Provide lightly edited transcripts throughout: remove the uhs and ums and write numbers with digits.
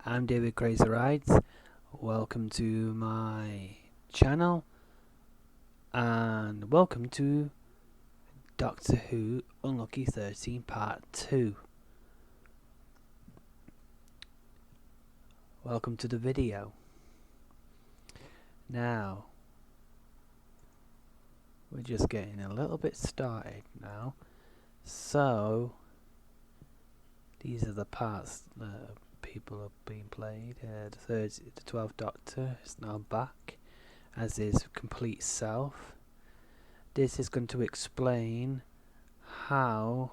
I'm David Crazy Rides. Welcome to my channel and welcome to Doctor Who Unlucky 13 Part 2. Welcome to the video. Now, we're just getting a little bit started now. So, these are the parts that people are being played. The 12th Doctor is now back as his complete self. This is going to explain how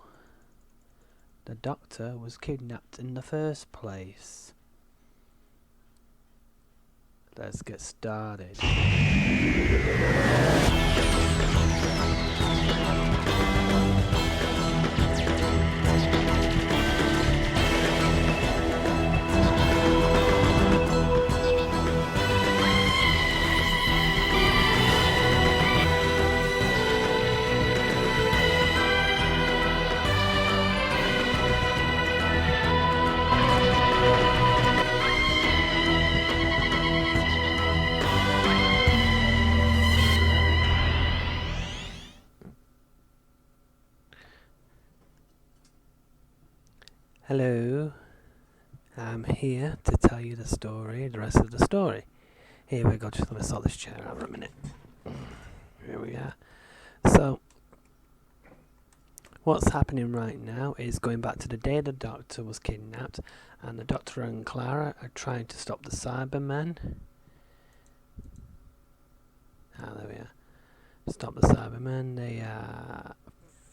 the Doctor was kidnapped in the first place. Let's get started. Hello, I'm here to tell you the story, the rest of the story. Here we go, just let me sort this chair out for a minute. Here we are. So, what's happening right now is going back to the day the Doctor was kidnapped, and the Doctor and Clara are trying to stop the Cybermen. There we are. Stop the Cybermen. They are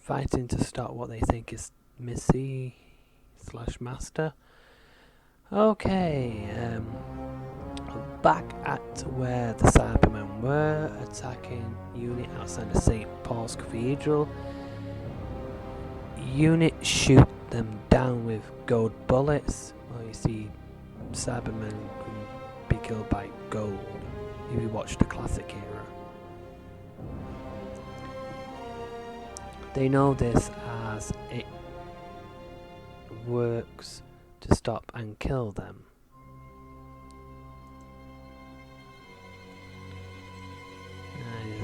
fighting to stop what they think is Missy / Master. Okay, back at where the Cybermen were attacking Unit outside of St. Paul's Cathedral. Unit shoot them down with gold bullets. Well, you see, Cybermen can be killed by gold if you watch the classic era. They know this as it works to stop and kill them.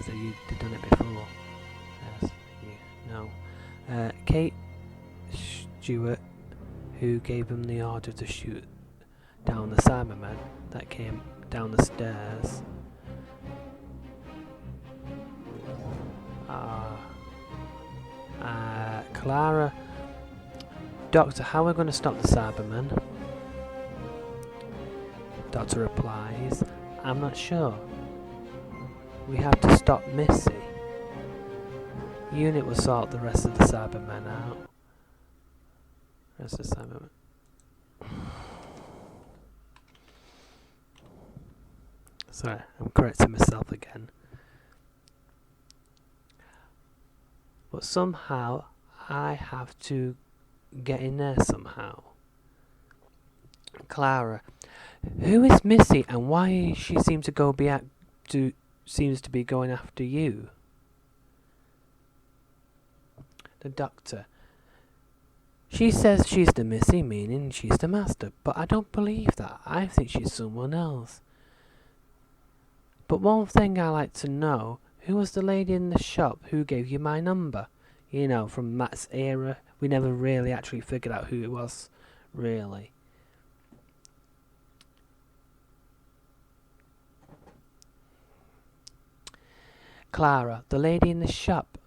They've done it before. Yes, you know. Kate Stewart, who gave them the order to shoot down the Cybermen that came down the stairs. Clara, Doctor, how are we going to stop the Cybermen? Doctor replies, I'm not sure. We have to stop Missy. Unit will sort the rest of the Cybermen out. Rest of the Cybermen. Sorry, I'm correcting myself again. But somehow I have to get in there somehow. Clara, who is Missy and why she seems to be going after you? The Doctor, she says she's the Missy, meaning she's the Master, but I don't believe that. I think she's someone else. But one thing I like to know, who was the lady in the shop who gave you my number? You know, from Matt's era, we never really actually figured out who it was, really. Clara, the lady in the shop,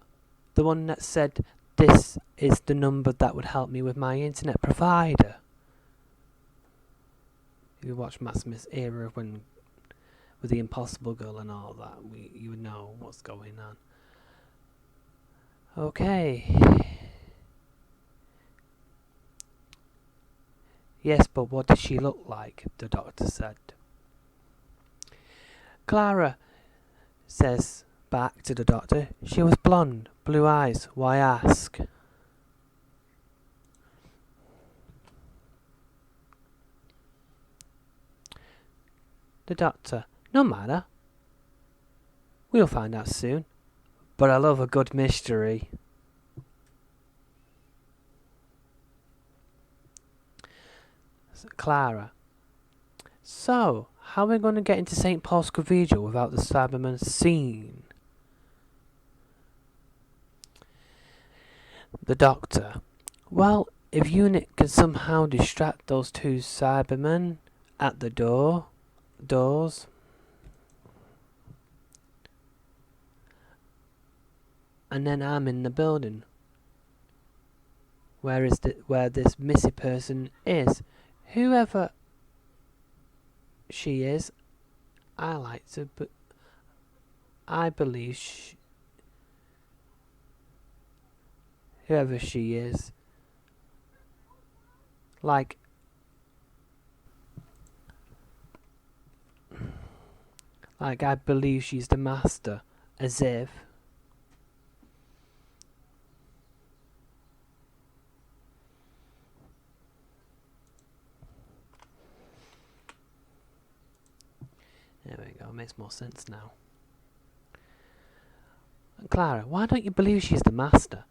the one that said this is the number that would help me with my internet provider. If you watch Matt Smith's era when with the Impossible Girl and all that, you would know what's going on. Okay. Yes, but what does she look like? The Doctor said. Clara says back to the Doctor, she was blonde, blue eyes, why ask? The Doctor, no matter. We'll find out soon. But I love a good mystery. Clara, So, how are we going to get into St. Paul's Cathedral without the Cybermen seen? The Doctor. Well, if Unit can somehow distract those two Cybermen at the doors, and then I'm in the building where this missing person is. Whoever she is, I believe whoever she is, like I believe she's the master, as if there we go, makes more sense now. Clara, why don't you believe she's the master?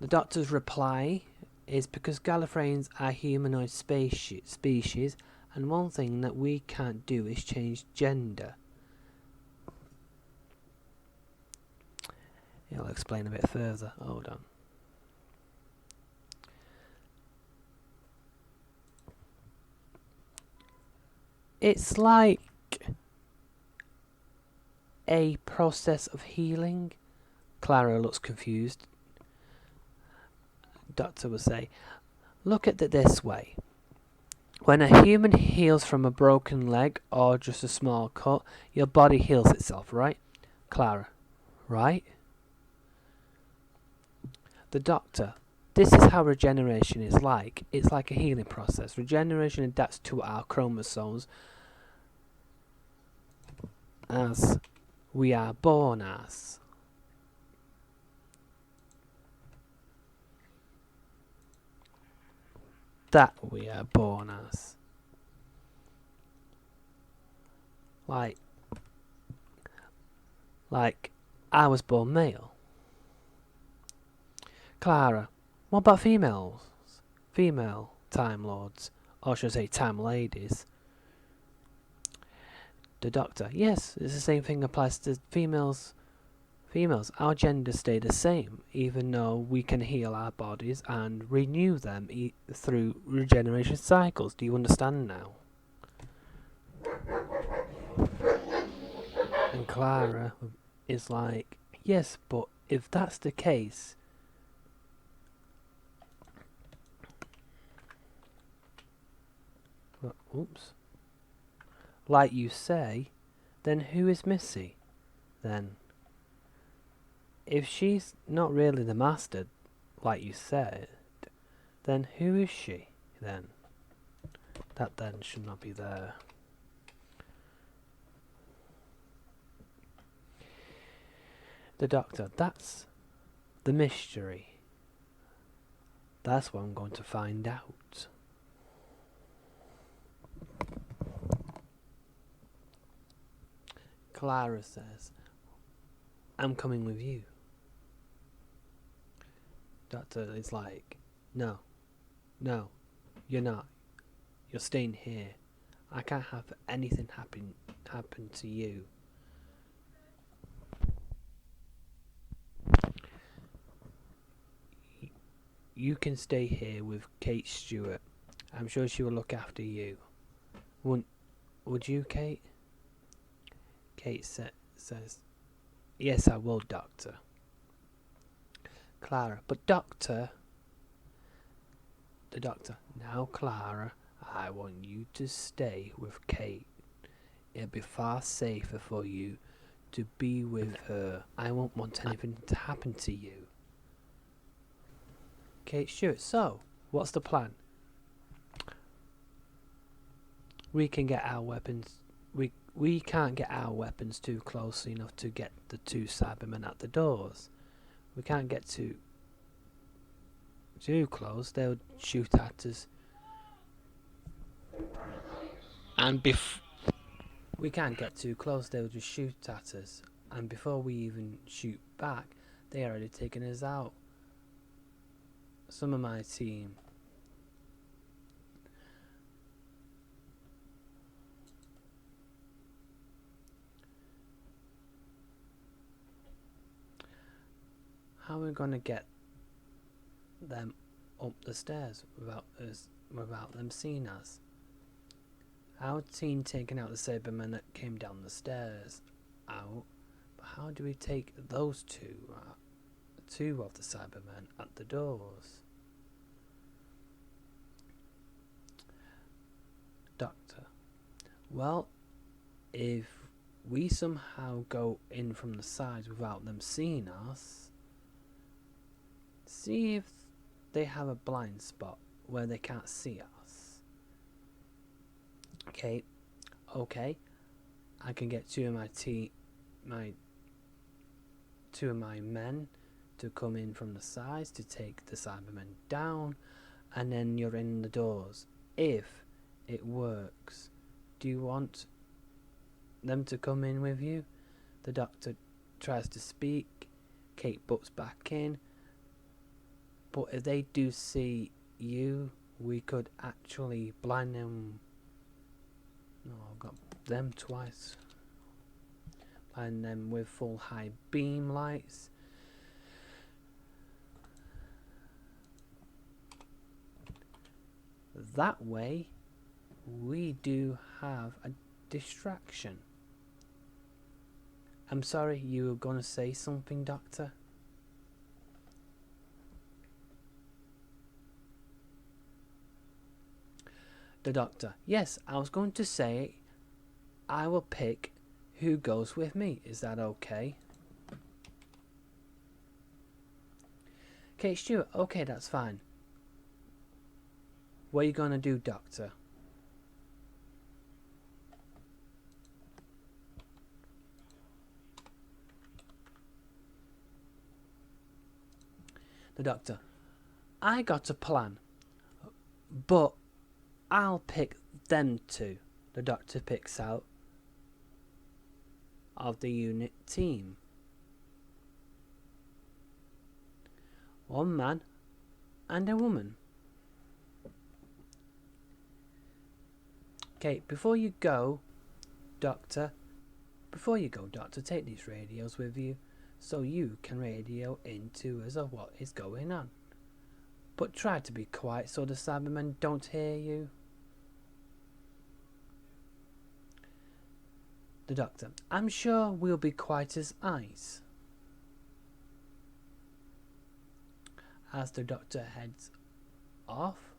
The Doctor's reply is because Gallifreyans are humanoid species, and one thing that we can't do is change gender. He'll explain a bit further. Hold on. It's like a process of healing. Clara looks confused. Doctor will say, look at it this way. When a human heals from a broken leg or just a small cut, your body heals itself, right? Clara, right? The Doctor, this is how regeneration is like. It's like a healing process. Regeneration adapts to our chromosomes as we are born as. That we are born as. Like I was born male. Clara, what about females? Female Time Lords, or should I say Time Ladies? The Doctor, yes, it's the same thing applies to females. Our genders stay the same, even though we can heal our bodies and renew them through regeneration cycles. Do you understand now? And Clara is like, yes, but if that's the case, oops, like you say, then who is Missy? Then, if she's not really the master, like you said, then who is she then? That then should not be there. The Doctor, that's the mystery. That's what I'm going to find out. Clara says, I'm coming with you. Doctor is like, no, you're not. You're staying here. I can't have anything happen to you. You can stay here with Kate Stewart. I'm sure she will look after you. Would you, Kate? Kate says, yes, I will, Doctor. Clara, but Doctor... The Doctor, now Clara, I want you to stay with Kate. It'll be far safer for you to be with her. I won't want anything to happen to you. Kate Stewart, so, what's the plan? We can get our weapons... We can't get our weapons too close enough to get the two Cybermen at the doors. We can't get too close. They'll shoot at us. And we can't get too close. They'll just shoot at us. And before we even shoot back, they're already taking us out. Some of my team How are we going to get them up the stairs without them seeing us? Our team taking out the Cybermen that came down the stairs out, but how do we take those two of the Cybermen at the doors? Doctor: well, if we somehow go in from the sides without them seeing us, see if they have a blind spot where they can't see us. Okay, I can get two of my men to come in from the sides to take the Cybermen down, and then you're in the doors. If it works, do you want them to come in with you? The doctor tries to speak. Kate butts back in. But if they do see you, we could actually blind them. No, I've got them twice. Blind them with full high beam lights. That way, we do have a distraction. I'm sorry, you were going to say something, Doctor? The Doctor: yes, I was going to say I will pick who goes with me. Is that okay? Kate Stewart: okay, that's fine. What are you going to do, Doctor? The Doctor: I got a plan, but I'll pick them two. The Doctor picks out of the unit team one man and a woman. Okay, before you go, Doctor, take these radios with you so you can radio into us of what is going on. But try to be quiet so the Cybermen don't hear you. The Doctor: I'm sure we'll be quiet as ice. As the Doctor heads off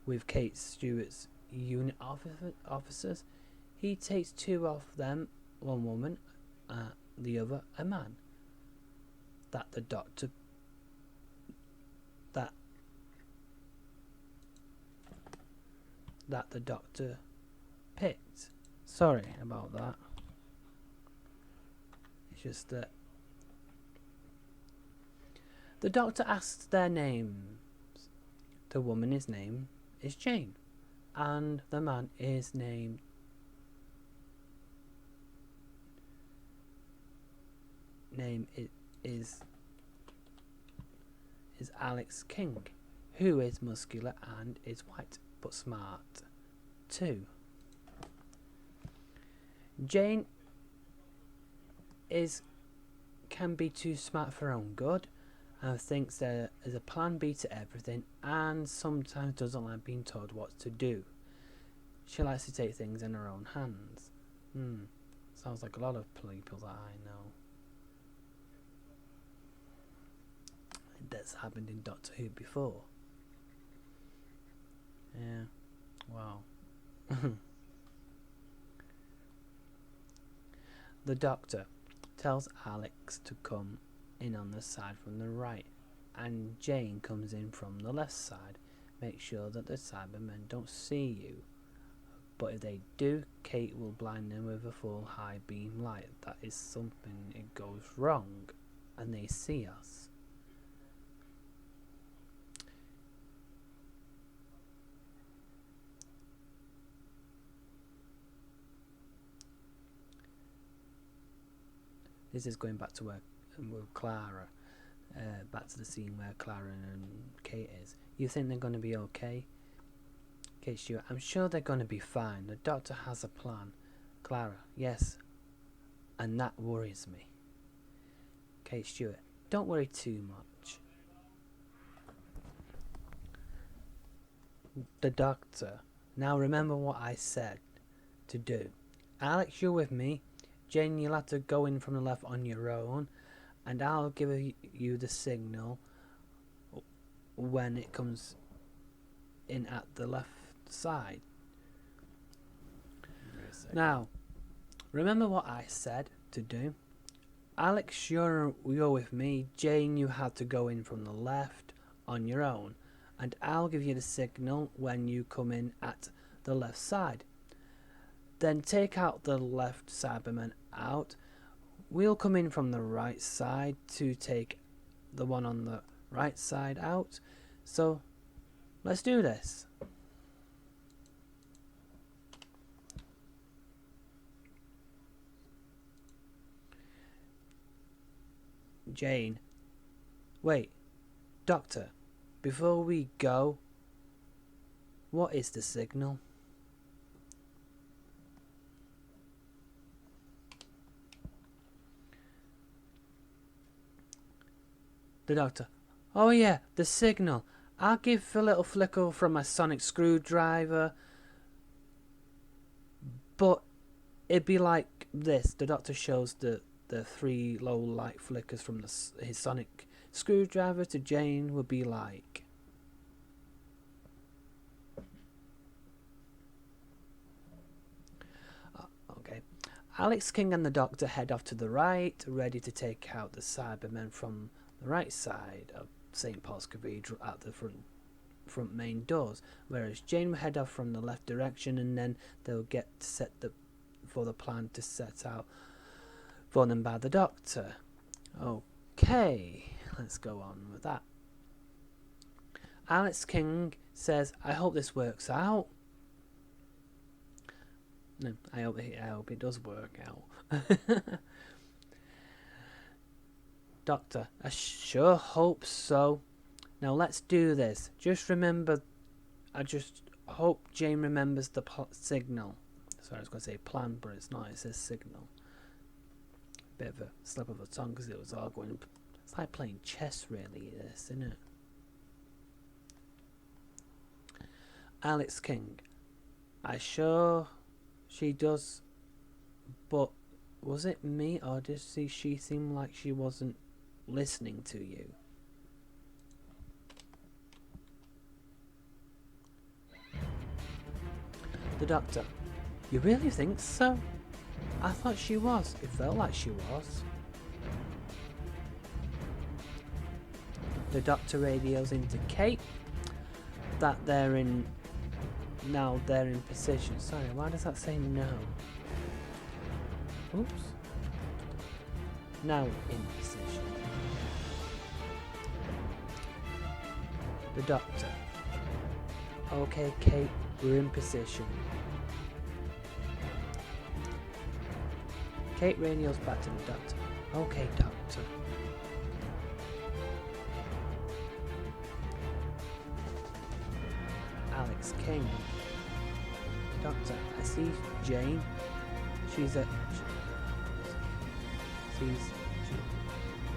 with Kate Stewart's unit officers, he takes two of them, one woman, the other a man. That the Doctor picked. Sorry about that. It's just that the Doctor asks their names. The woman's name is Jane, and the man is named is Alex King, who is muscular and is white but smart too. Jane can be too smart for her own good and thinks there is a plan B to everything, and sometimes doesn't like being told what to do. She likes to take things in her own hands. Sounds like a lot of people that I know. That's happened in Doctor Who before. Yeah. Wow. The Doctor tells Alex to come in on the side from the right, and Jane comes in from the left side. Make sure that the Cybermen don't see you, but if they do, Kate will blind them with a full high beam light. That is something it goes wrong and they see us. This is going back to where with Clara, back to the scene where Clara and Kate is. You think they're going to be okay? Kate Stewart: I'm sure they're going to be fine. The Doctor has a plan. Clara: yes, and that worries me. Kate Stewart, don't worry too much. The doctor, now remember what I said to do. Alex, you're with me. Jane, you'll have to go in from the left on your own, and I'll give you the signal when it comes in at the left side. Now, remember what I said to do. Alex, you're with me. Jane, you have to go in from the left on your own, and I'll give you the signal when you come in at the left side. Then take out the left Cyberman out. We'll come in from the right side to take the one on the right side out. So let's do this. Jane, wait, Doctor, before we go, what is the signal? The Doctor, oh yeah, the signal. I'll give a little flicker from my sonic screwdriver, but it'd be like this. The Doctor shows the 3 low light flickers from his sonic screwdriver to Jane would be like. Okay. Alex King and the Doctor head off to the right, ready to take out the Cybermen from the right side of St. Paul's Cathedral at the front main doors, whereas Jane will head off from the left direction, and then they'll get set for the plan to set out for them by the Doctor. Okay, let's go on with that. Alex King says, I hope this works out. No, I hope it does work out. Doctor, I sure hope so. Now let's do this. Just remember, I just hope Jane remembers the signal. Sorry, I was going to say plan, but it's not. It says signal. Bit of a slip of a tongue because it was all going. It's like playing chess, really. This, isn't it? Alex King, I sure she does, but was it me or did she seem like she wasn't listening to you? The Doctor, you really think so? I thought she was. It felt like she was. The Doctor radios into Kate that they're in position. Sorry, why does that say no? Oops. Now in position. The Doctor. Okay, Kate, we're in position. Kate radios back to the Doctor. Okay, Doctor. Alex King. Doctor, I see Jane.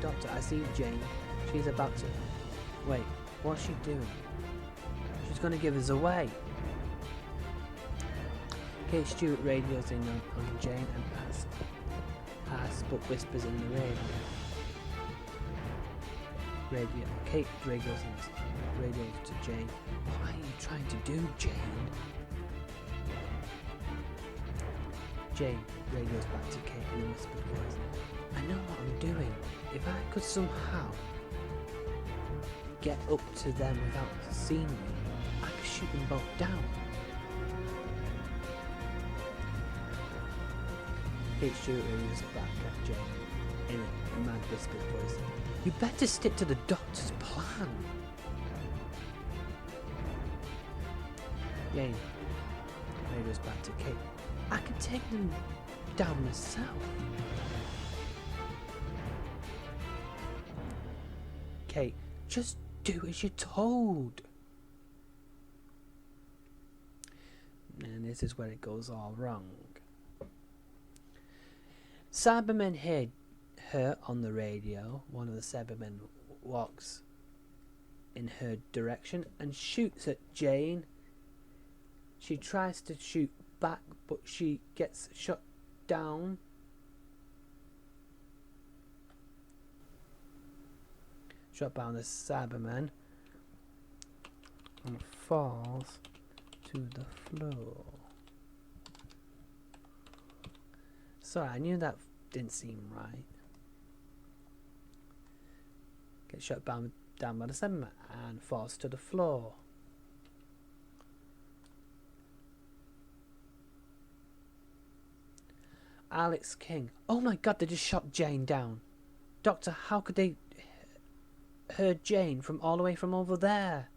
Doctor, I see Jane. She's about to. Wait, what's she doing? She's going to give us away. Kate Stewart radios in on Jane and asks, but whispers in the radio. Kate radios to Jane. What are you trying to do, Jane? Jane radios back to Kate in a whispered voice. I know what I'm doing. If I could somehow get up to them without seeing me, I could shoot them both down. Kate Stewart radios back at Jane in a mad whispered voice. You better stick to the Doctor's plan. Jane radios back to Kate. I can take them down myself. Kate, just do as you're told. And this is where it goes all wrong. Cybermen hear her on the radio. One of the Cybermen walks in her direction and shoots at Jane. She tries to shoot back, but she gets shot down. Shot by the Cyberman and falls to the floor. Sorry, I knew that didn't seem right. Gets shot down by the Cyberman and falls to the floor. Alex King. Oh my god, they just shot Jane down. Doctor, how could they heard Jane from all the way from over there?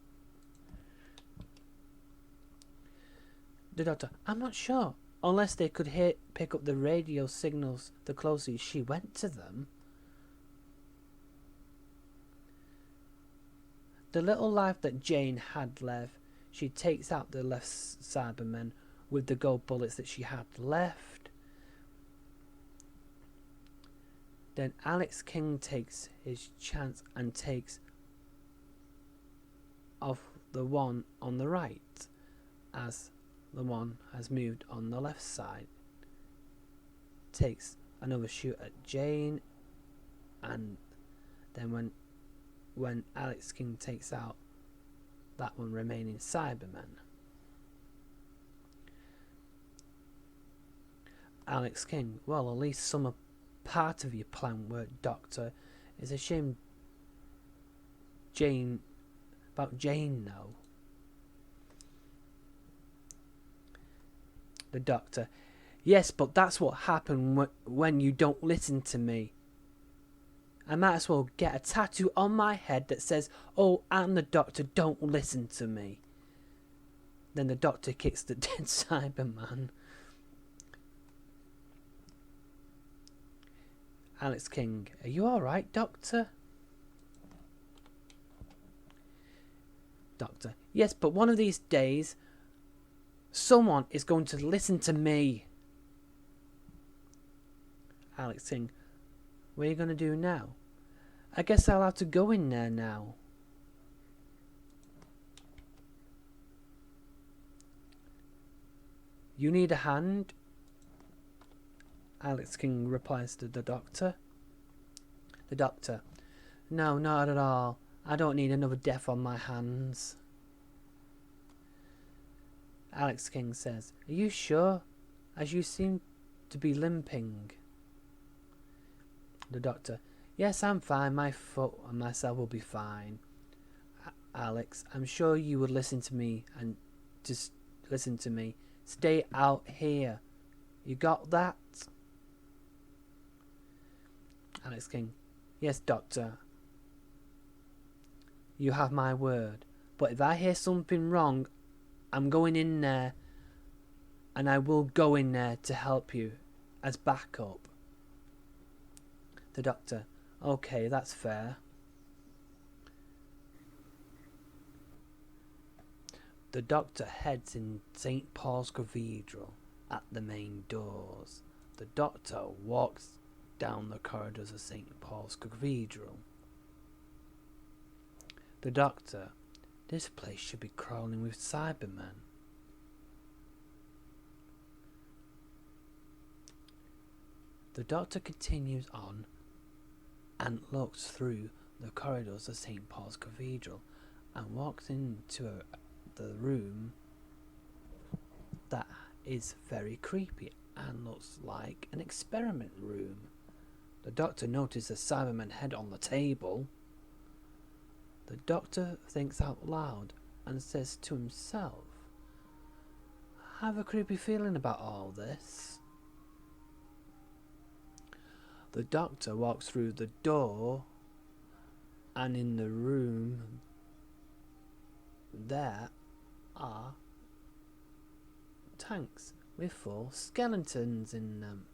The Doctor. I'm not sure. Unless they could pick up the radio signals the closer she went to them. The little life that Jane had left, she takes out the left Cyberman with the gold bullets that she had left. Then Alex King takes his chance and takes off the one on the right, as the one has moved on the left side. Takes another shoot at Jane, and then when Alex King takes out that one remaining Cyberman, Alex King, well, at least some part of your plan worked, Doctor. It's a shame about Jane now. The Doctor. Yes, but that's what happened when you don't listen to me. I might as well get a tattoo on my head that says, "Oh, I'm the Doctor, don't listen to me." Then the Doctor kicks the dead Cyberman. Alex King. Are you alright, Doctor? Doctor. Yes, but one of these days someone is going to listen to me. Alex King. What are you going to do now? I guess I'll have to go in there now. You need a hand? Alex King replies to the Doctor. The Doctor. No, not at all. I don't need another death on my hands. Alex King says, Are you sure? As you seem to be limping. The Doctor. Yes, I'm fine. My foot and myself will be fine. Alex, I'm sure you would listen to me and just listen to me. Stay out here. You got that? Alex King. Yes, Doctor. You have my word. But if I hear something wrong, I'm going in there. And I will go in there to help you as backup. The Doctor. Okay, that's fair. The Doctor heads in St. Paul's Cathedral at the main doors. The Doctor walks down the corridors of St. Paul's Cathedral. The Doctor. This place should be crawling with Cybermen. The Doctor continues on and looks through the corridors of St. Paul's Cathedral and walks into the room that is very creepy and looks like an experiment room. The Doctor notices a Cyberman head on the table. The Doctor thinks out loud and says to himself, I have a creepy feeling about all this. The Doctor walks through the door, and in the room there are tanks with 4 skeletons in them.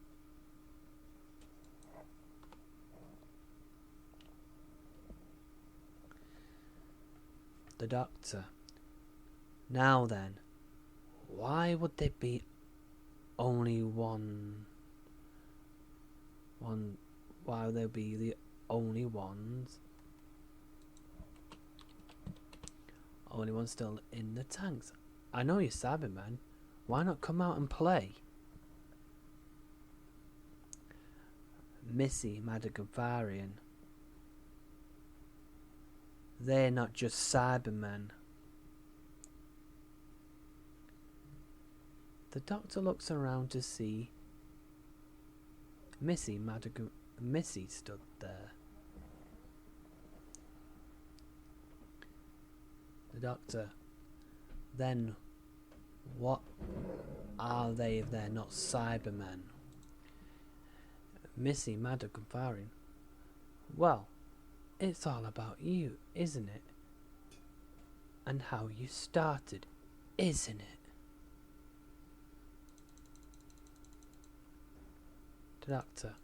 The Doctor. Now then, why would there be only one Why they'll be the only ones still in the tanks. I know you're Cybermen. Why not come out and play? Missy, Madagascarian. They're not just Cybermen. The doctor looks around to see Missy stood there. The doctor. Then what are they if they're not Cybermen? Missy Madagascarian. Well, it's all about you, isn't it? And how you started, isn't it? The doctor.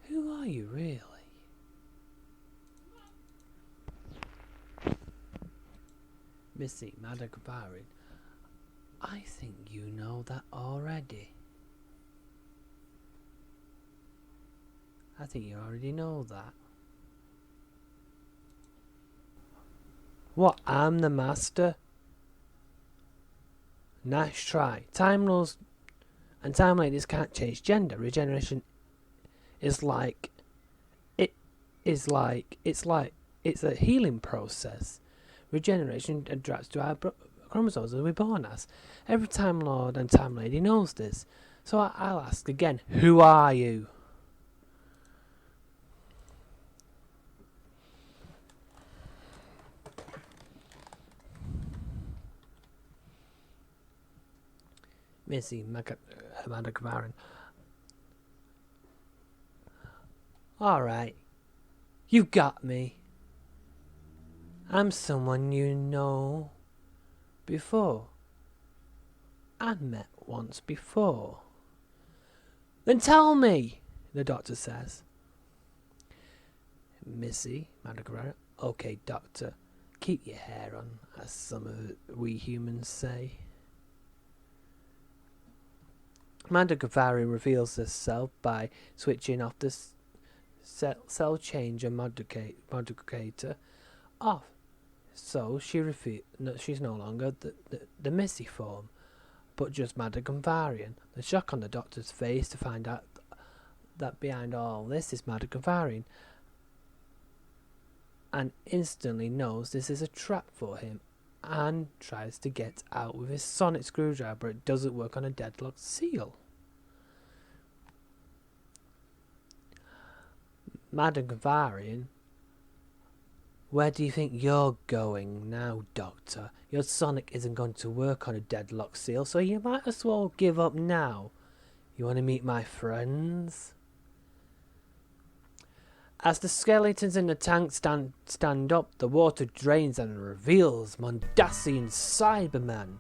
Who are you really? Missy Madagascarian. I think you know that already. I think you already know that. What, I'm the master? Nice try. Time laws and time ladies can't change gender. Regeneration is like it's a healing process. Regeneration adapts to our chromosomes as we're born as. Every Time Lord and Time Lady knows this. So I'll ask again, who are you? Missy Madagascarian. Alright. You got me. I'm someone you know before. And met once before. Then tell me, the doctor says. Missy Madagascarian. Okay, doctor. Keep your hair on, as some of we humans say. Madagascarian reveals herself by switching off the cell changer modificator off. So she's no longer the Missy form, but just Madagascarian. The shock on the doctor's face to find out that behind all this is Madagascarian, and instantly knows this is a trap for him and tries to get out with his sonic screwdriver, but it doesn't work on a deadlocked seal. Madagascarian, where do you think you're going now, Doctor? Your sonic isn't going to work on a deadlock seal, so you might as well give up now. You want to meet my friends? As the skeletons in the tank stand up, the water drains and reveals Mondasian Cyberman.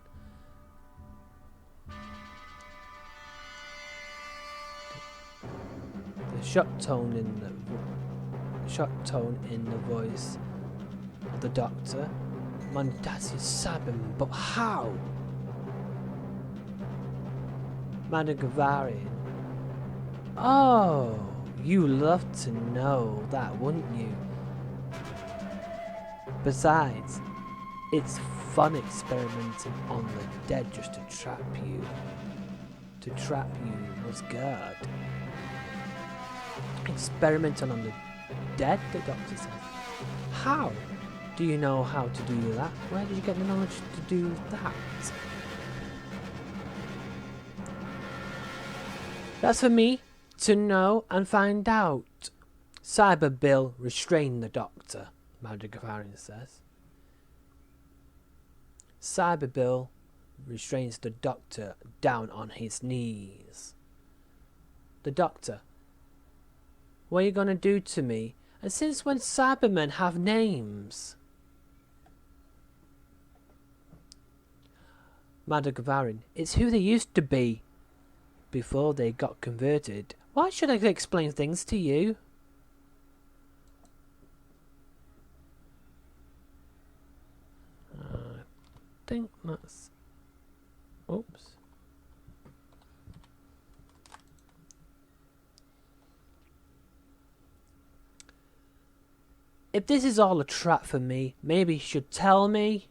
The shock tone in the voice of the doctor. Mondasian Cyberman, but how? Madagascarian. Oh, you love to know that, wouldn't you? Besides, it's fun experimenting on the dead just to trap you. To trap you was good. Experimenting on the dead, the doctor says. How? Do you know how to do that? Where did you get the knowledge to do that? That's for me to know and find out. Cyber Bill, restrain the doctor, Madagascarian says. Cyber Bill restrains the doctor down on his knees. The doctor, what are you going to do to me? And since when Cybermen have names? Madagascarian, it's who they used to be before they got converted. Why should I explain things to you? I think that's... Oops. If this is all a trap for me, maybe you should tell me,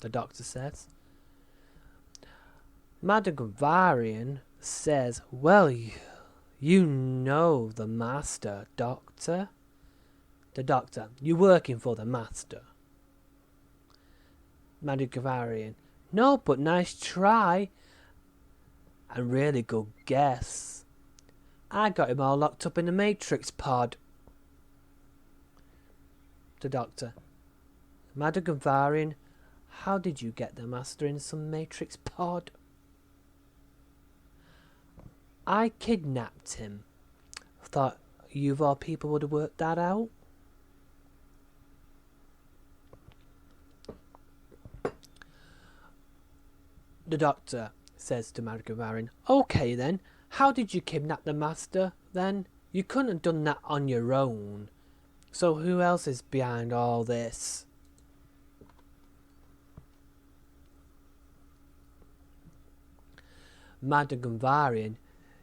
the doctor says. Madagavarian says, well, you know the master, doctor. The doctor, you working for the master. Madagavarian, no, but nice try. And really good guess. I got him all locked up in the Matrix pod. The doctor, Madagavarian, how did you get the master in some Matrix pod? I kidnapped him. Thought you of all people would have worked that out. The doctor says to Madagavarian, okay then, how did you kidnap the master then? You couldn't have done that on your own. So who else is behind all this? Madagavarian,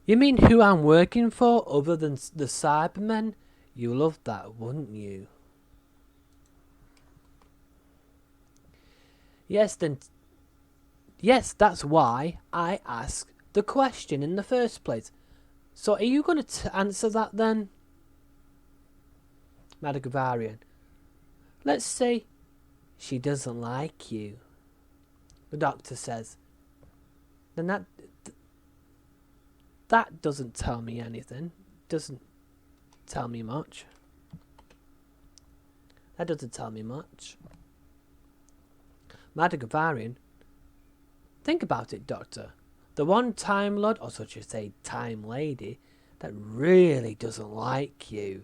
you mean who I'm working for other than the Cybermen? You love that, wouldn't you? Yes, that's why I asked the question in the first place. So are you going to answer that then? Madagavarian, let's say she doesn't like you. The doctor says, then that doesn't tell me anything. Doesn't tell me much. That doesn't tell me much. Madagavarian, think about it, Doctor. The one Time Lord, or so you say Time Lady, that really doesn't like you.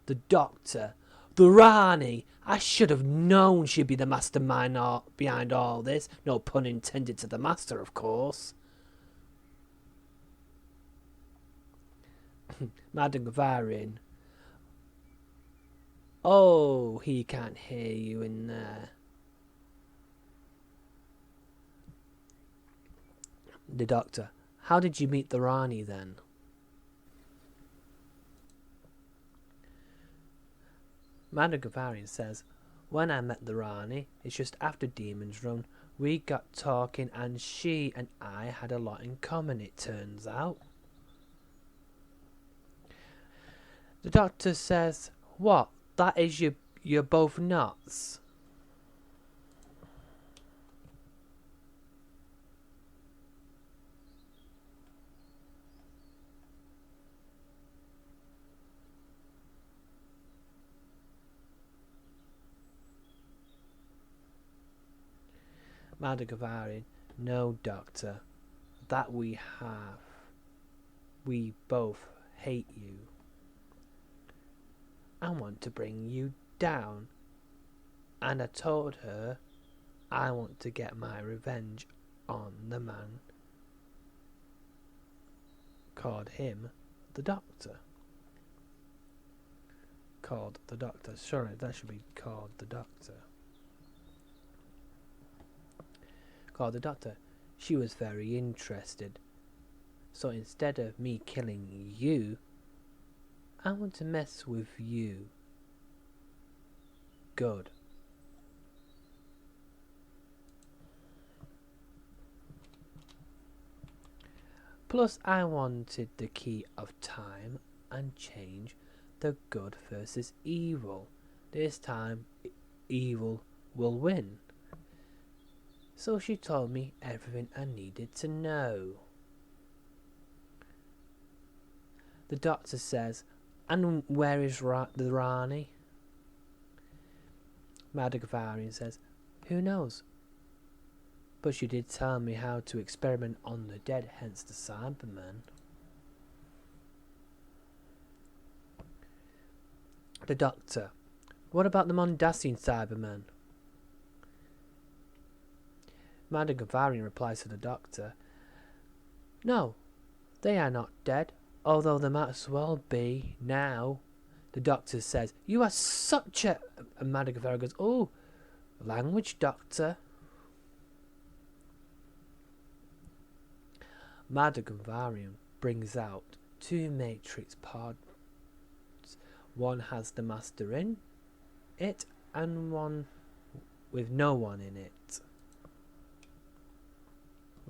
The Doctor, the Rani, I should have known she'd be the mastermind behind all this. No pun intended to the master, of course. Madagavarian, oh, he can't hear you in there. The Doctor, how did you meet the Rani then? Madagavarian says, when I met the Rani, it's just after Demon's Run, we got talking and she and I had a lot in common, it turns out. The Doctor says, what, that is you're both nuts? Madagavarian, no, Doctor, that we have. We both hate you. I want to bring you down. And I told her I want to get my revenge on the man. Called him the Doctor. Called the Doctor. Sorry, that should be called the Doctor. Called the Doctor. She was very interested. So instead of me killing you, I want to mess with you. Good. Plus I wanted the key of time and change the good versus evil. This time evil will win. So she told me everything I needed to know. The Doctor says, and where is the Rani? Madagavarian says, who knows? But she did tell me how to experiment on the dead, hence the Cybermen. The Doctor, what about the Mondasian Cybermen? Madagavarian replies to the Doctor, no, they are not dead, although they might as well be now. The Doctor says, you are such a... And Madagavarian goes, oh, language, Doctor. Madagavarian brings out 2 Matrix pods. One has the Master in, it and one with no one in it.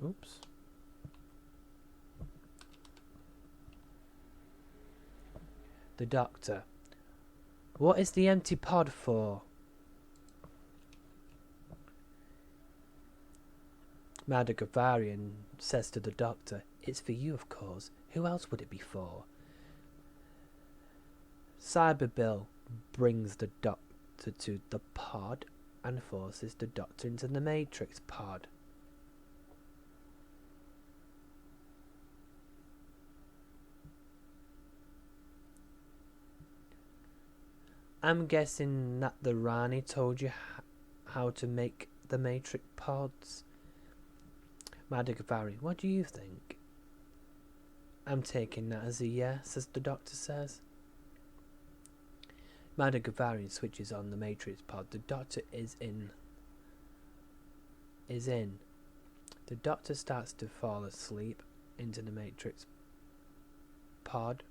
Oops. The Doctor. What is the empty pod for? Madagavarian says to the Doctor, it's for you, of course. Who else would it be for? Cyberbill brings the Doctor to the pod and forces the Doctor into the Matrix pod. I'm guessing that the Rani told you how to make the Matrix pods. Madagavarian, what do you think? I'm taking that as a yes, as the Doctor says. Madagavarian switches on the Matrix pod. The Doctor is in. The Doctor starts to fall asleep into the Matrix pod.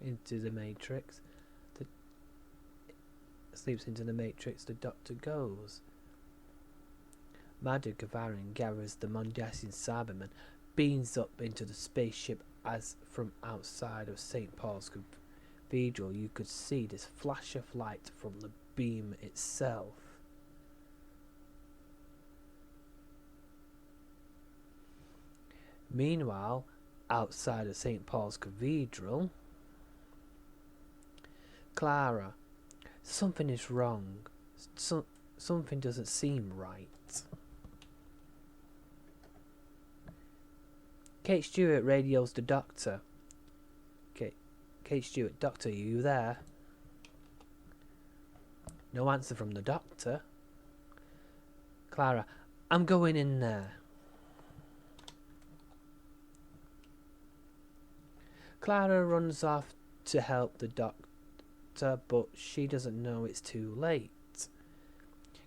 Into the Matrix. Sleeps into the Matrix. The Doctor goes. Madagavarian gathers the Mondasian Cybermen, beams up into the spaceship as from outside of St. Paul's Cathedral you could see this flash of light from the beam itself. Meanwhile, outside of St. Paul's Cathedral, Clara, something is wrong. Something doesn't seem right. Kate Stewart radios the Doctor. Kate Stewart, Doctor, are you there? No answer from the Doctor. Clara, I'm going in there. Clara runs off to help the Doctor, but she doesn't know it's too late.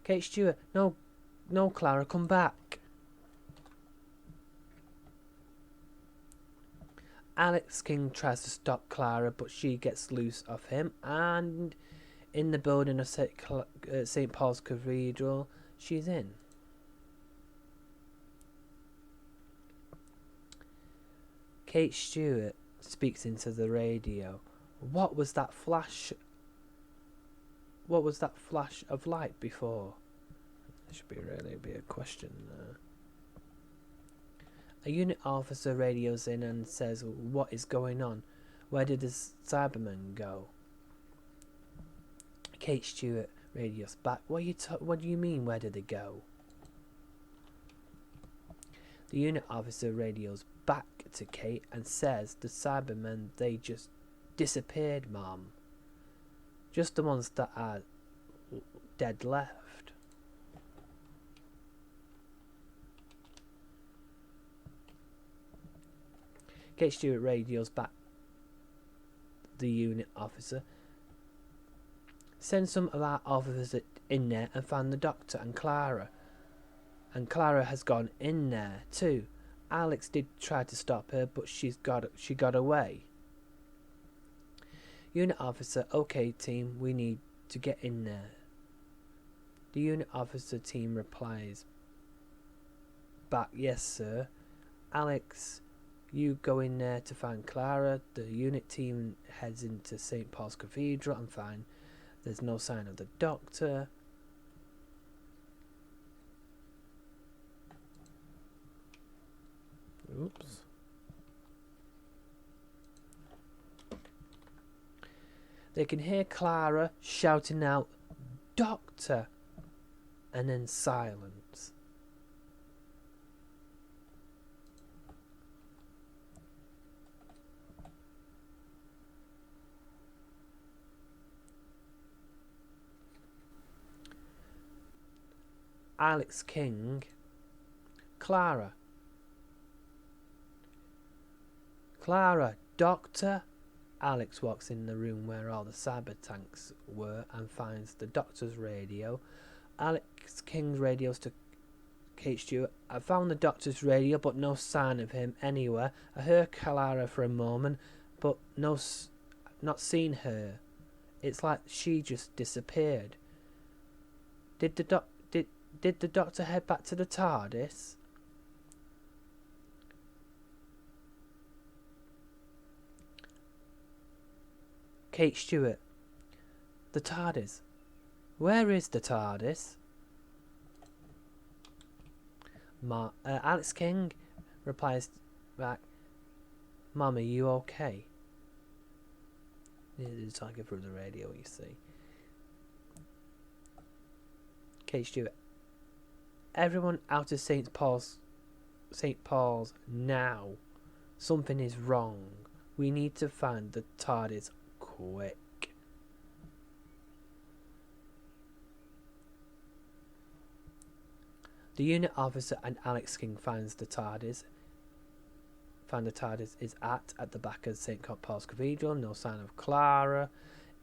Kate Stewart, no, Clara, come back. Alex King tries to stop Clara, but she gets loose of him, and in the building of St. Paul's Cathedral, she's in. Kate Stewart speaks into the radio. What was that flash? What was that flash of light before? There should really be a question there. A unit officer radios in and says, what is going on? Where did the Cybermen go? Kate Stewart radios back. What do you mean, where did they go? The unit officer radios back to Kate and says, the Cybermen, they just disappeared, Mom. Just the ones that are dead left. Kate Stewart radios back the unit officer. Send some of our officers in there and find the Doctor and Clara. And Clara has gone in there too. Alex did try to stop her, but she got away. Unit officer, okay team, we need to get in there. The unit officer team replies back, yes sir. Alex, you go in there to find Clara. The unit team heads into St. Paul's Cathedral and find there's no sign of the Doctor. Oops. They can hear Clara shouting out, Doctor, and then silence. Alex King, Clara, Doctor. Alex walks in the room where all the cyber tanks were and finds the Doctor's radio. Alex King's radios to Kate Stewart. I found the doctor's radio, but no sign of him anywhere. I heard Clara for a moment, but not seen her. It's like she just disappeared. Did the doctor head back to the TARDIS? Kate Stewart. The TARDIS. Where is the TARDIS? Alex King replies back, Mum, are you okay? He's talking through the radio, you see. Kate Stewart. Everyone out of St. Paul's now. Something is wrong. We need to find the TARDIS quick. The unit officer and Alex King finds the TARDIS. Is at the back of St. Paul's Cathedral. No sign of Clara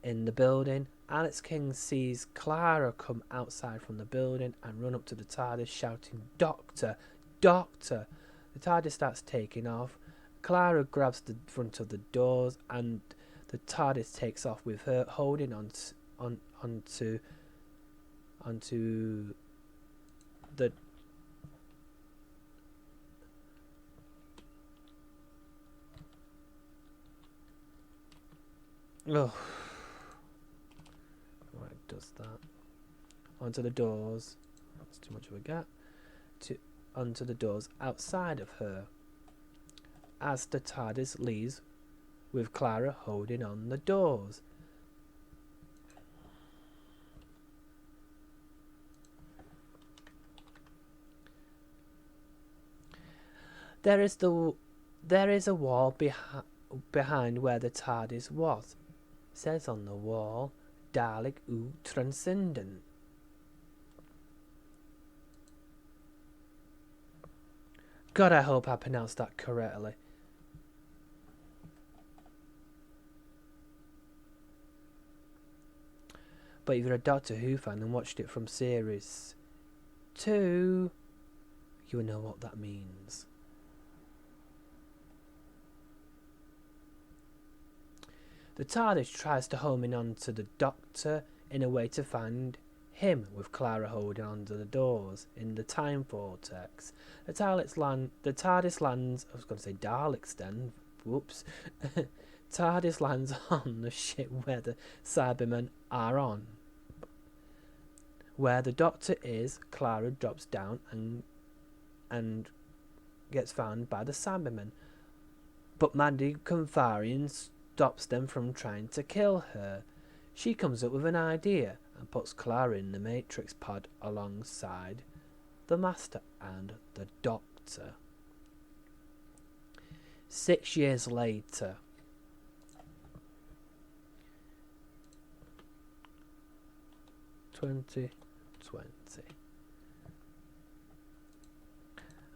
in the building. Alex King sees Clara come outside from the building and run up to the TARDIS shouting, Doctor! Doctor! The TARDIS starts taking off. Clara grabs the front of the doors and the TARDIS takes off with her holding onto the oh, right, does that onto the doors. That's too much of a gap. Onto the doors outside of her, as the TARDIS leaves with Clara holding on the doors. There is a wall behind where the TARDIS was. It says on the wall, Dalek U Transcendent. God, I hope I pronounced that correctly. But if you're a Doctor Who fan and watched it from series 2, you will know what that means. The TARDIS tries to home in onto the Doctor in a way to find him, with Clara holding onto the doors in the time vortex. The TARDIS lands. I was going to say Daleks then. Whoops. TARDIS lands on the ship where the Cybermen are on. Where the Doctor is, Clara drops down and gets found by the Cybermen. But Mandy Confarian stops them from trying to kill her. She comes up with an idea and puts Clara in the Matrix pod alongside the Master and the Doctor. 6 years later. I'm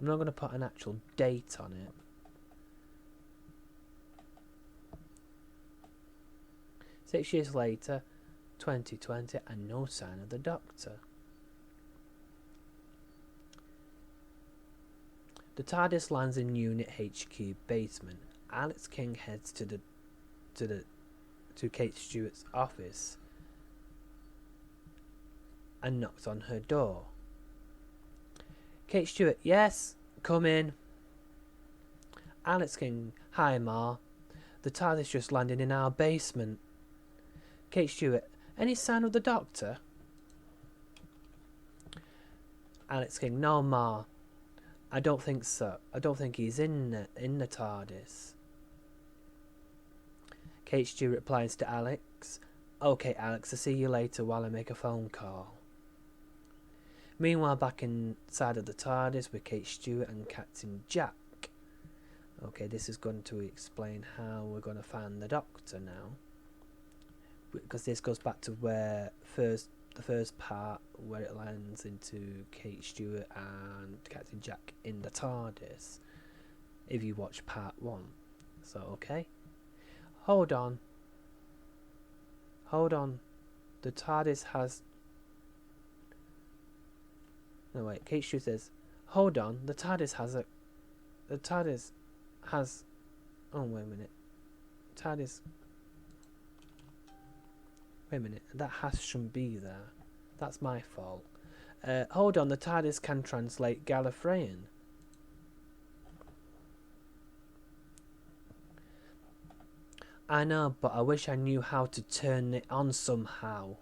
not going to put an actual date on it. Six years later, 2020, and no sign of the Doctor. The TARDIS lands in Unit HQ basement. Alex King heads to Kate Stewart's office and knocks on her door. Kate Stewart, yes, come in. Alex King, hi Ma. The TARDIS just landed in our basement. Kate Stewart, any sign of the Doctor? Alex King, no Ma. I don't think so. I don't think he's in the TARDIS. Kate Stewart replies to Alex, okay Alex, I'll see you later while I make a phone call. Meanwhile, back inside of the TARDIS with Kate Stewart and Captain Jack. Okay, this is going to explain how we're going to find the Doctor now. Because this goes back to where the first part where it lands into Kate Stewart and Captain Jack in the TARDIS. If you watch part 1. So, okay. Hold on. The TARDIS has... No, wait. Kate Stewart says, Hold on, the TARDIS has a... The TARDIS has... Oh, wait a minute. TARDIS... Wait a minute, that has shouldn't be there. That's my fault. Hold on, the TARDIS can translate Gallifreyan. I know, but I wish I knew how to turn it on somehow.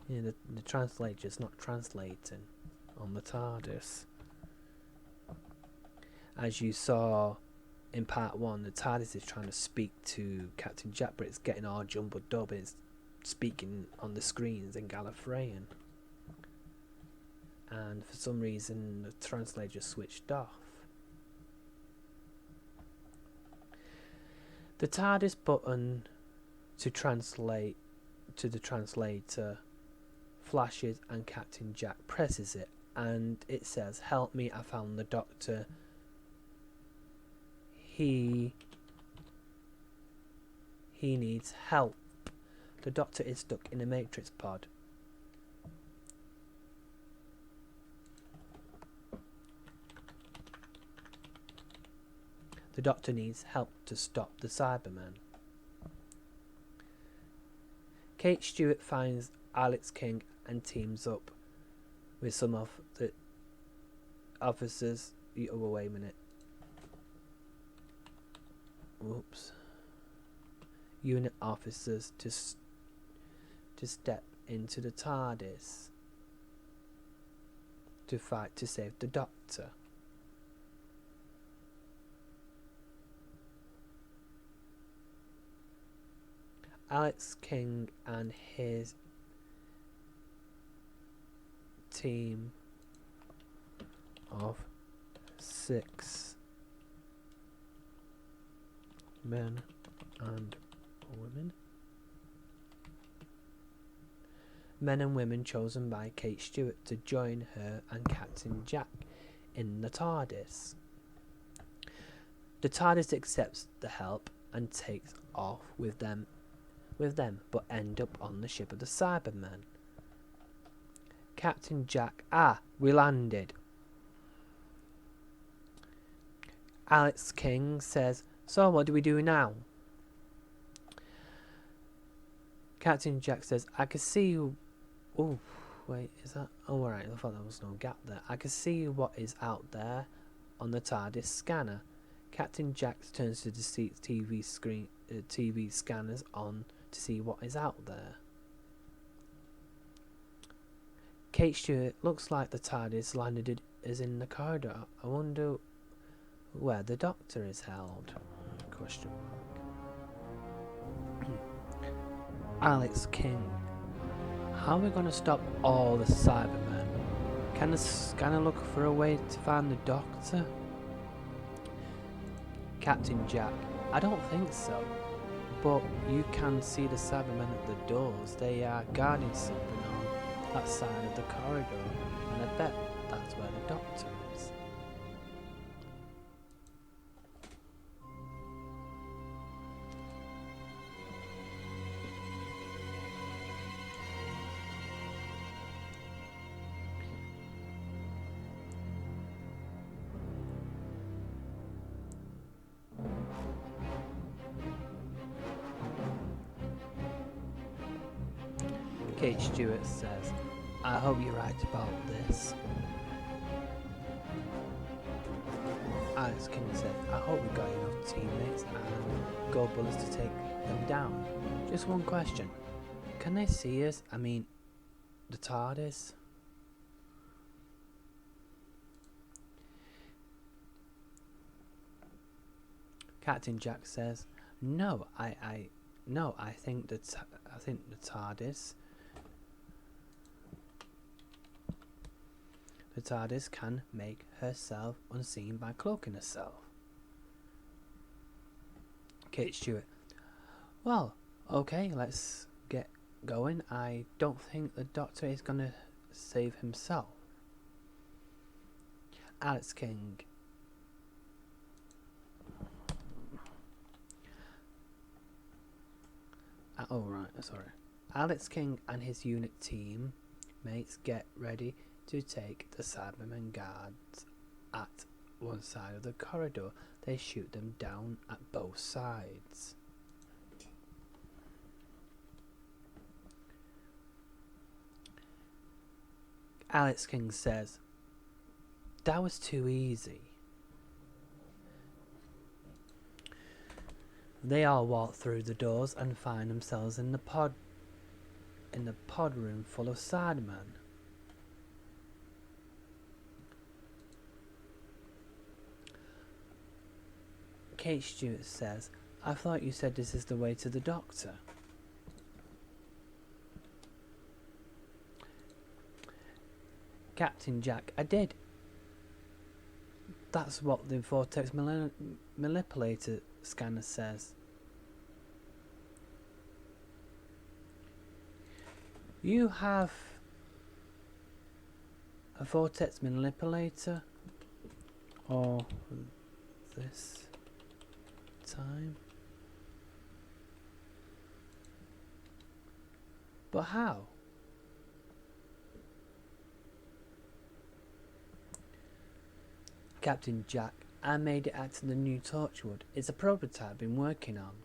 Yeah, the translator's not translating on the TARDIS. As you saw in part 1, the TARDIS is trying to speak to Captain Jack, but it's getting all jumbled up and it's speaking on the screens in Gallifreyan. And for some reason, the translator switched off. The TARDIS button to translate to the translator flashes and Captain Jack presses it and it says, "Help me, I found the Doctor. He needs help. The Doctor is stuck in a Matrix pod." The Doctor needs help to stop the Cybermen. Kate Stewart finds Alex King and teams up with some of the officers. Oh, wait a minute. Whoops. Unit officers to step into the TARDIS to fight to save the Doctor. Alex King and his team of 6 men and women. Men and women chosen by Kate Stewart to join her and Captain Jack in the TARDIS. The TARDIS accepts the help and takes off with them, but end up on the ship of the Cybermen. Captain Jack, we landed. Alex King says, "So what do we do now?" Captain Jack says, "I can see you." Oh, wait, is that? Oh, alright, I thought there was no gap there. "I can see what is out there on the TARDIS scanner." Captain Jack turns to the TV scanners on to see what is out there. Kate Stewart, "Looks like the TARDIS landed is in the corridor. I wonder where the Doctor is held?" Question mark. Alex King, "How are we going to stop all the Cybermen? Can the scanner look for a way to find the Doctor?" Captain Jack, "I don't think so. But you can see the Cybermen at the doors. They are guarding something on that side of the corridor, and I bet that's where the Doctor is." Kate Stewart says, "I hope you're right about this." Alex King says, "I hope we got enough teammates and go bullets to take them down. Just one question. Can they see us? I mean, the TARDIS?" Captain Jack says, "No, I think the TARDIS. The TARDIS can make herself unseen by cloaking herself." Kate Stewart, "Well, okay, let's get going. I don't think the Doctor is gonna save himself." Alex King, oh right, sorry. Alex King and his unit team mates get ready to take the Cybermen guards at one side of the corridor. They shoot them down at both sides. Alex King says, "That was too easy." They all walk through the doors and find themselves in the pod room full of Cybermen. Kate Stewart says, "I thought you said this is the way to the doctor." Captain Jack, "I did. That's what the vortex manipulator scanner says." "You have a vortex manipulator? Or this time? But how?" Captain Jack, "I made it out to the new Torchwood. It's a prototype I've been working on."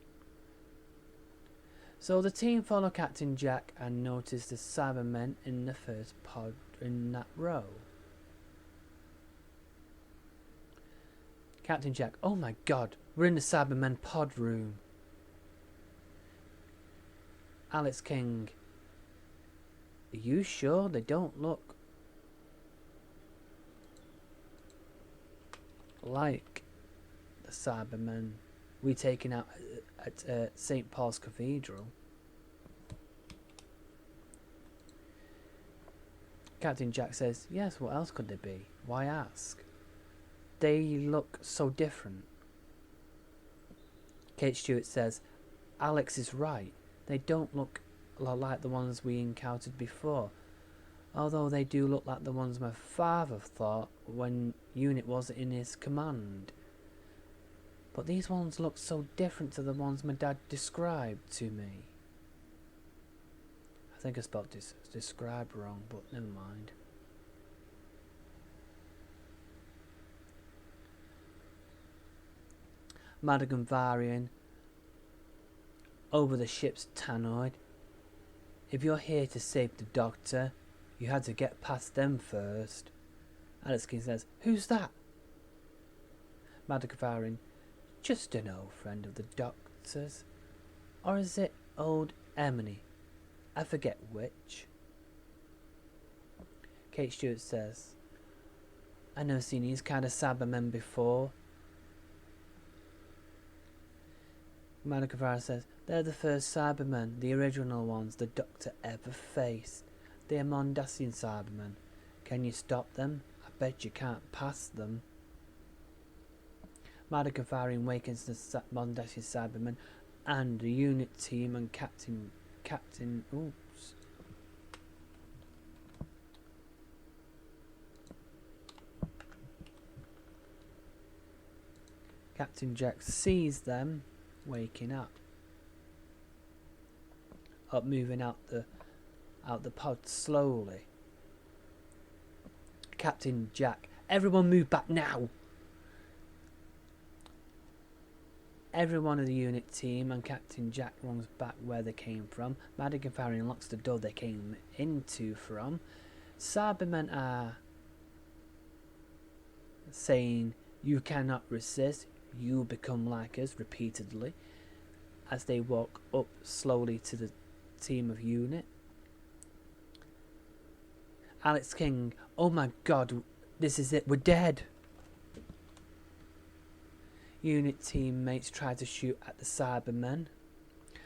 So the team follow Captain Jack and notice the Cybermen in the first pod in that row. Captain Jack, "Oh my god, we're in the Cybermen pod room." Alex King, "Are you sure? They don't look like the Cybermen we taken out at St. Paul's Cathedral." Captain Jack says, "Yes, what else could they be? Why ask? They look so different." Kate Stewart says, "Alex is right. They don't look a lot like the ones we encountered before. Although they do look like the ones my father thought when Unit was in his command. But these ones look so different to the ones my dad described to me." I think I spelled describe wrong, but never mind. Madigan Varian, over the ship's tannoid. "If you're here to save the Doctor, you had to get past them first." Alex King says, "Who's that?" Madigan Varian, "Just an old friend of the Doctor's. Or is it old Emily? I forget which." Kate Stewart says, "I never seen these kind of Cybermen before." Madigan Varian says, "They're the first Cybermen, the original ones the Doctor ever faced. They are Mondasian Cybermen. Can you stop them? I bet you can't pass them." Madigan Varian wakens the Mondasian Cybermen and the unit team and Captain Jack sees them waking up, moving out the pod slowly. Captain Jack, "Everyone move back now." Everyone of the unit team and Captain Jack runs back where they came from. Madigan Varian locks the door they came into from. Cybermen are saying, "You cannot resist, you become like us," repeatedly, as they walk up slowly to the team of unit. Alex King, "Oh my god, this is it, we're dead." Unit teammates try to shoot at the Cybermen.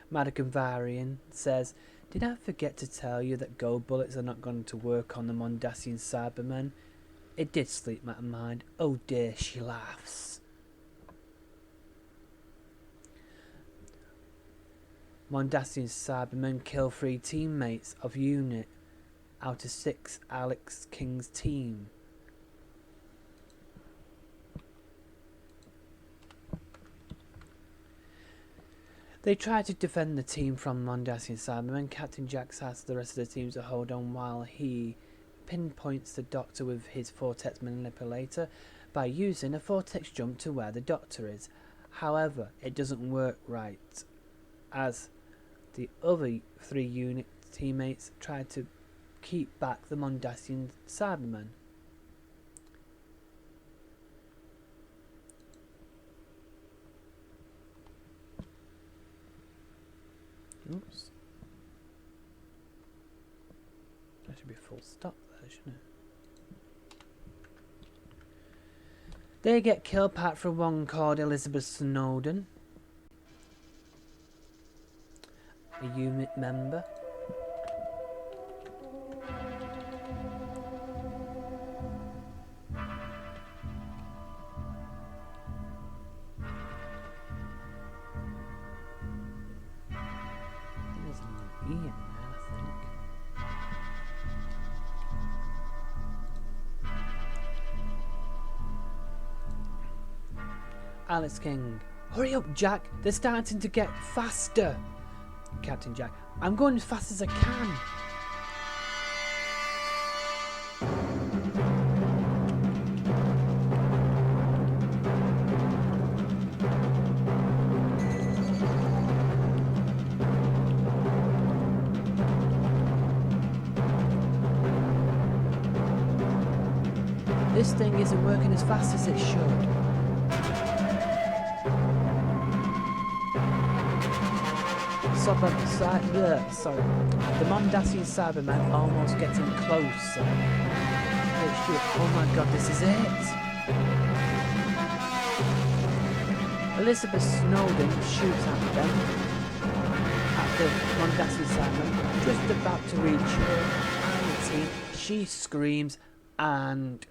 Madigan Varian says, "Did I forget to tell you that gold bullets are not going to work on the Mondasian Cybermen? It did sleep my mind." Oh dear, she laughs. Mondasian Cybermen kill 3 teammates of unit out of 6 Alex King's team. They try to defend the team from Mondasian Cybermen. Captain Jack asks the rest of the team to hold on while he pinpoints the Doctor with his vortex manipulator by using a vortex jump to where the Doctor is. However, it doesn't work right, as the other 3 unit teammates try to keep back the Mondasian Cybermen. Oops. That should be full stop there, shouldn't it? They get killed apart from one called Elizabeth Snowden, a unit member. There's an E in there, I think. Alice King. Hurry up, Jack. They're starting to get faster. Captain Jack. I'm going as fast as I can. This thing isn't working as fast as it should. Sorry. The Mondasian Cybermen almost getting closer. Oh my god, this is it! Elizabeth Snowden shoots at them, at the Mondasian Cybermen, just about to reach her. She screams and